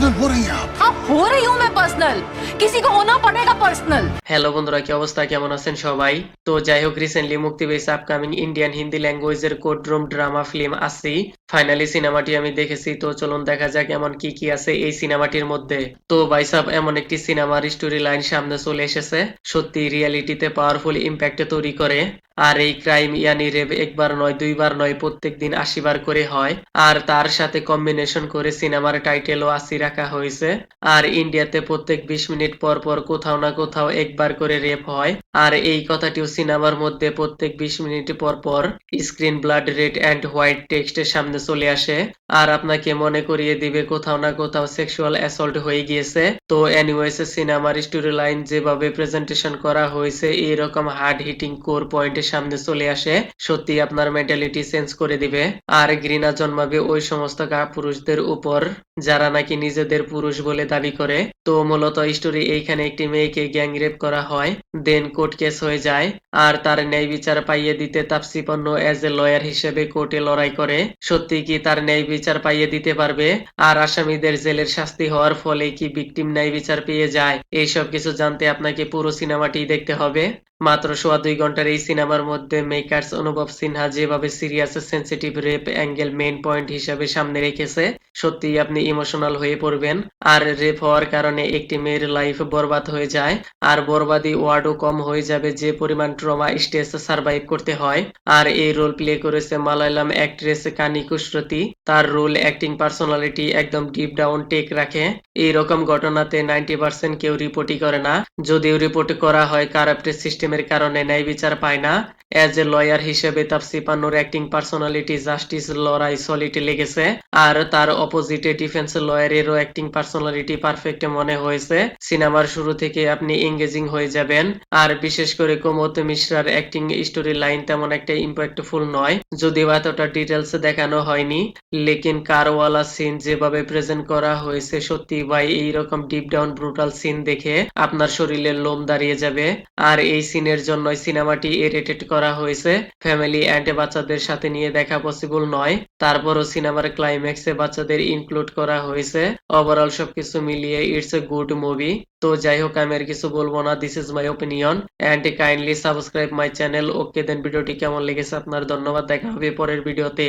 Personal हो रही हैं आप। हाँ हो रही हूँ मैं पर्सनल, किसी को होना पड़ेगा पर्सनल। হ্যালো বন্ধুরা, কি অবস্থা, কেমন আছেন সবাই? তো যাই হোক, রিসেন্টলি মুক্তি পেয়েছে আপকামিং ইন্ডিয়ান হিন্দি ল্যাঙ্গুয়েজের কোডরুম ড্রামা ফিল্ম আসি। ফাইনালি সিনেমাটি আমি দেখেছি, তো চলুন দেখা যাক এমন কি কি আছে এই সিনেমাটির মধ্যে। তো ভাই সাহেব, এমন একটি সিনেমার স্টোরি লাইন সামনে চলে এসেছে, সত্যি রিয়েলিটিতে পাওয়ারফুল ইম্প্যাক্ট তৈরি করে। আর এই ক্রাইম ইয়ানি রেপ একবার নয় দুইবার নয়, প্রত্যেক দিন ৮০ বার করে হয়। আর তার সাথে কম্বিনেশন করে সিনেমার টাইটেলও আসি রাখা হয়েছে। আর ইন্ডিয়াতে প্রত্যেক ২০ মিনিট পর পর কোথাও না কোথাও একবার করে রেপ হয়। আর এই কথাটিও সিনেমার মধ্যে প্রত্যেক ২০ মিনিট পর পর screen blood red and white টেক্সটের সামনে চলে আসে। আর আপনাকে মনে করিয়ে দিবে কোথাও না কোথাও সেক্সুয়াল অ্যাসল্ট হয়ে গিয়েছে। তো এনিওয়েজ, সিনেমার স্টোরি লাইন যেভাবে প্রেজেন্টেশন করা হয়েছে, এইরকম হার্ড হিটিং কোর পয়েন্টের সামনে চলে আসে, সত্যি আপনার মেন্টালিটি চেঞ্জ করে দিবে। আর ঘৃণা জন্মাবে ওই সমস্ত পুরুষদের উপর যারা নাকি নিজেদের পুরুষ বলে দাবি করে। তো মূলত স্টোরি এইখানে একটি মেয়েকে গ্যাং রেপ করা হয়, দেন কোর্ট কেস হয়ে যায়। আর তার ন্যায় বিচার পাইয়ে দিতে তাপসী পন্নু এজ এ লয়ার হিসেবে কোর্টে লড়াই করে। সত্যি কি তার ন্যায় বিচার পাইয়ে দিতে পারবে? আর আসামিদের জেলের শাস্তি হওয়ার ফলে কি ভিকটিম ন্যায় বিচার পেয়ে যায়? এইসব কিছু জানতে আপনাকে পুরো সিনেমাটি দেখতে হবে। মাত্র ২.৫ ঘন্টার এই সিনেমার মধ্যে মেকার্স অনুভব সিনহা যেভাবে serious sensitive rape angle main point হিসেবে সামনে রেখেছে, সত্যি আপনি ইমোশনাল হয়ে পড়বেন। আর রেপ হওয়ার কারণে একটি মেয়ের লাইফ বরবাদ হয়ে যায়, আর বরবাদি ওয়ার্ডও কম হয়ে যাবে যে পরিমাণ ট্রমা স্টেজ সার্ভাইভ করতে হয়। আর এই রোল প্লে করেছে মালায়ালাম অ্যাক্ট্রেস কানি কুশরতি। তার রোল অ্যাক্টিং পার্সোনালিটি একদম ডিপ ডাউন টেক রাখে। এইরকম ঘটনাতে 90% কেউ রিপোর্টই করে না, যদিও রিপোর্ট করা হয় কারাপ্ট সিস্টেমের কারণে ন্যায় বিচার পায় না। এজ এ লয়ার হিসেবে তাপসী পান্নুর অ্যাক্টিং পার্সোনালিটি জাস্টিস লড়াই সলিড লেগেছে। আর তার অপোজিটে ডিফেন্স লয়ারেরও অ্যাক্টিং পার্সোনালিটি পারফেক্ট মনে হয়েছে। সিনেমার শুরু থেকে আপনি এঙ্গেজিং হয়ে যাবেন। আর বিশেষ করে কুমুদ মিশ্রার অ্যাক্টিং স্টোরি লাইন তেমন একটা ইম্প্যাক্টফুল নয়, যদিও এতটা ডিটেলস দেখানো হয়নি। লেকিন কারওয়ালা সিন যেভাবে প্রেজেন্ট করা হয়েছে, সত্যি ভাই এইরকম ডিপ ডাউন ব্রুটাল সিন দেখে আপনার শরীরের লোম দাঁড়িয়ে যাবে। আর এই সিনের জন্যই সিনেমাটি রেটেড করা হয়েছে। ফ্যামিলি অ্যান্ড বাচ্চাদের সাথে নিয়ে দেখা পসিবল নয়, তারপরও সিনেমার ক্লাইম্যাক্সে বাচ্চাদের ইনক্লুড করা হয়েছে। ওভারঅল সবকিছু মিলিয়ে ইটস এ গুড মুভি। তো যাই হোক, আমি আর কিছু বলবো না, this is my opinion and kindly subscribe my channel. Okay then, ভিডিওটি কেমন লেগেছে আপনার? ধন্যবাদ, দেখা হবে পরের ভিডিওতে।